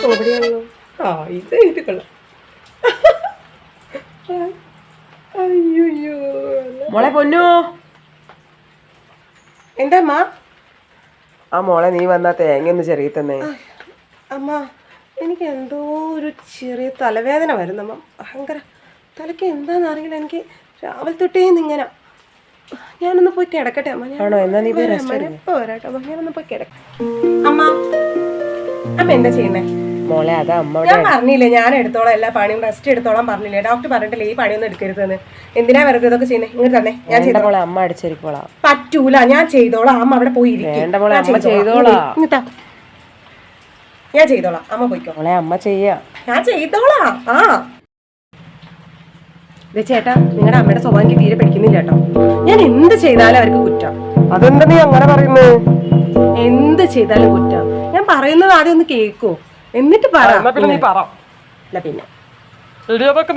കോമഡിയാണല്ലോ. ആ ഇത് കൊള്ളാം. അയ്യോ മോളെ പൊന്നു, എന്താ അമ്മ? ആ മോളെ നീ വന്നാ തേങ്ങ ഒന്ന് ചെറിയ തന്നെ. അമ്മ എനിക്ക് എന്തോ ഒരു ചെറിയ തലവേദന വരുന്നമ്മ. ഭയങ്കര തലയ്ക്ക് എന്താണെന്ന് അറിയില്ല. എനിക്ക് രാവിലെ തൊട്ടേ ഇങ്ങനെ. ഞാനൊന്ന് പോയി കിടക്കട്ടെ അമ്മ. ആണോ? എന്നാ നീ പോയി റെസ്റ്റ് എടുക്ക്. ഇപ്പൊ വരാട്ടോ അമ്മ. ഞാനൊന്ന് പോയി കിടക്കാം. അമ്മ അമ്മ എന്താ ചെയ്യണേ? മോളെ അതാ അമ്മ ഞാൻ പറഞ്ഞില്ലേ, ഞാൻ എടുത്തോളാം എല്ലാ പണിയും, റെസ്റ്റ് എടുത്തോളാം പറഞ്ഞില്ലേ. ഡോക്ടർ പറഞ്ഞിട്ടില്ലേ ഈ പണിയൊന്നും എടുക്കരുതെന്ന്. എന്തിനാ വെറുതെ ഇതൊക്കെ ചെയ്യുന്നത്? ഇങ്ങനെ തന്നെ ഞാൻ ചെയ്തോളാം. അമ്മ അടിച്ചേരിക്കോളാം. പറ്റൂല, ഞാൻ ചെയ്തോളാം. അമ്മ അവിടെ പോയി ചെയ്തോളാം. ഞാൻ ചെയ്തോളാം. അമ്മ പോയിക്കോ. മോളെ അമ്മ ചെയ്യാ. ഞാൻ ചെയ്തോളാം. ആ ചേട്ടാ, നിങ്ങളുടെ അമ്മയുടെ സ്വഭാവം എനിക്ക് തീരെ പിടിക്കുന്നില്ല കേട്ടോ. ഞാൻ എന്ത് ചെയ്താലും അവർക്ക് കുറ്റം. അതെന്താ നീ അങ്ങനെ പറയുന്നത്? എന്ത് ചെയ്താലും കുറ്റം. ഞാൻ പറയുന്നത് ആദ്യം ഒന്ന് കേക്കോ, എന്നിട്ട് പറ. പിന്നെ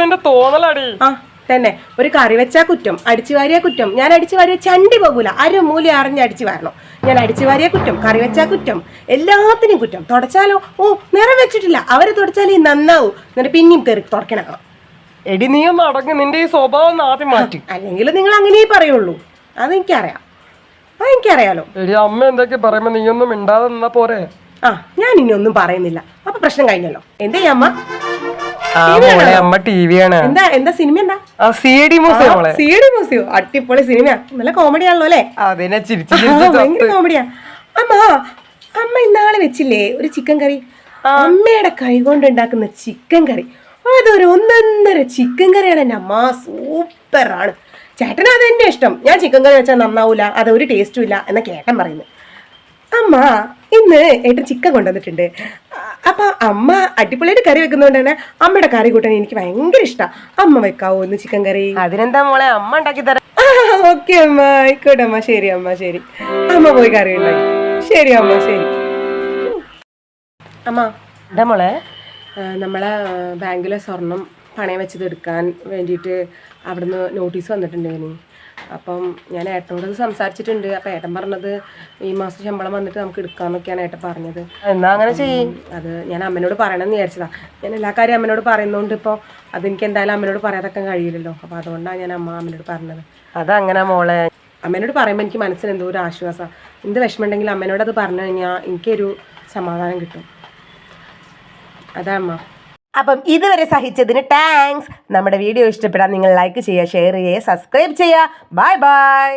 നിന്റെ തോന്നലടി. ആ തന്നെ, ഒരു കറി വെച്ചാ കുറ്റം, അടിച്ചു വാരിയാ കുറ്റം. ഞാൻ അടിച്ചു വാരിയ ചണ്ടി പോകൂല, അരമൂല അറിഞ്ഞ് അടിച്ചു വാരണം. ഞാൻ അടിച്ചു വാരിയ കുറ്റം, കറി വെച്ചാ കുറ്റം, എല്ലാത്തിനും കുറ്റം. തുടച്ചാലോ, ഓ നിറം വെച്ചിട്ടില്ല, അവര് തുടച്ചാലേ നന്നാവൂ, എന്നിട്ട് പിന്നെയും കയറി തുടക്കണം. എടി നീ ഒന്ന് അടങ്ങ്, നിന്റെ ഈ സ്വഭാവം ആദ്യം മാറ്റി. അല്ലെങ്കിൽ നിങ്ങൾ അങ്ങനെ പറയുള്ളൂ, അതെനിക്കറിയാം, അതെനിക്കറിയാലോ. എടി അമ്മ എന്തൊക്കെ പറയുമ്പോ നീ ഒന്നും മിണ്ടാതെ നിന്നാ പോരെ. ആ ഞാൻ ഇനി ഒന്നും പറയുന്നില്ല, അപ്പൊ പ്രശ്നം കഴിഞ്ഞല്ലോ. എന്തേ അമ്മ? അമ്മ ടിവിയാണ്. എന്താ എന്താ സിനിമ? എന്താ? CD museum. അടിപൊളി സിനിമയാ, നല്ല കോമഡി ആണല്ലോ അല്ലേ? ഭയങ്കര കോമഡിയാ. അമ്മ അമ്മ ഇന്നാളെ വെച്ചില്ലേ ഒരു ചിക്കൻ കറി? അമ്മയുടെ കൈ കൊണ്ട് ഉണ്ടാക്കുന്ന ചിക്കൻ കറി, അതൊരു ഒന്നൊന്നര ചിക്കൻ കറിയാണ് എൻ്റെ അമ്മ. സൂപ്പറാണ്. ചേട്ടന് അത് തന്നെ ഇഷ്ടം. ഞാൻ ചിക്കൻ കറി വെച്ചാൽ നന്നാവൂല, അതൊരു ടേസ്റ്റും ഇല്ല എന്നാ കേട്ടൻ പറയുന്നത്. അമ്മ ഇന്ന് ഏട്ടൻ ചിക്കൻ കൊണ്ടുവന്നിട്ടുണ്ട്. അപ്പൊ അമ്മ അടിപൊളിയായിട്ട് കറി വെക്കുന്നതുകൊണ്ട് തന്നെ അമ്മയുടെ കറി കൂട്ടാൻ എനിക്ക് ഭയങ്കര ഇഷ്ടമാണ്. അമ്മ വെക്കാവോ ഒന്ന് ചിക്കൻ കറി? അതിനെന്താ മോളെ, അമ്മ ഉണ്ടാക്കി തരാം. ഓക്കെ അമ്മ, ആയിക്കോട്ടെ അമ്മ. ശരി അമ്മ, ശരി. അമ്മ പോയി കറി ഉണ്ടാക്കി. ശരി അമ്മ, ശരി. അമ്മ എന്താ മോളെ? നമ്മളെ ബാങ്കിലെ സ്വർണം പണയം വെച്ചത് എടുക്കാൻ വേണ്ടിയിട്ട് അവിടുന്ന് നോട്ടീസ് വന്നിട്ടുണ്ടായിരുന്നു. അപ്പം ഞാൻ ഏട്ടനോട് സംസാരിച്ചിട്ടുണ്ട്. അപ്പം ഏട്ടൻ പറഞ്ഞത് ഈ മാസം ശമ്പളം വന്നിട്ട് നമുക്ക് എടുക്കാമെന്നൊക്കെയാണ് ഏട്ടൻ പറഞ്ഞത്. എന്നാ അങ്ങനെ ചെയ്യും. അത് ഞാൻ അമ്മനോട് പറയണമെന്ന് വിചാരിച്ചതാ. ഞാൻ എല്ലാ കാര്യം അമ്മനോട് പറയുന്നതുകൊണ്ട് ഇപ്പോൾ അതെനിക്ക് എന്തായാലും അമ്മനോട് പറയാതൊക്കെ കഴിയില്ലല്ലോ. അപ്പം അതുകൊണ്ടാണ് ഞാൻ അമ്മനോട് പറഞ്ഞത്. അതങ്ങനെ മോളെ, അമ്മനോട് പറയുമ്പോൾ എനിക്ക് മനസ്സിന് എന്തോ ഒരു ആശ്വാസം. എന്ത് വിഷമം ഉണ്ടെങ്കിലും അമ്മനോട് അത് പറഞ്ഞു കഴിഞ്ഞാൽ എനിക്കൊരു സമാധാനം കിട്ടും. അതാ അമ്മ. അപ്പം ഇതുവരെ സഹിച്ചതിന് താങ്ക്സ്. നമ്മുടെ വീഡിയോ ഇഷ്ടപ്പെടാൻ നിങ്ങൾ ലൈക്ക് ചെയ്യുക, ഷെയർ ചെയ്യുക, സബ്സ്ക്രൈബ് ചെയ്യുക. Bye bye.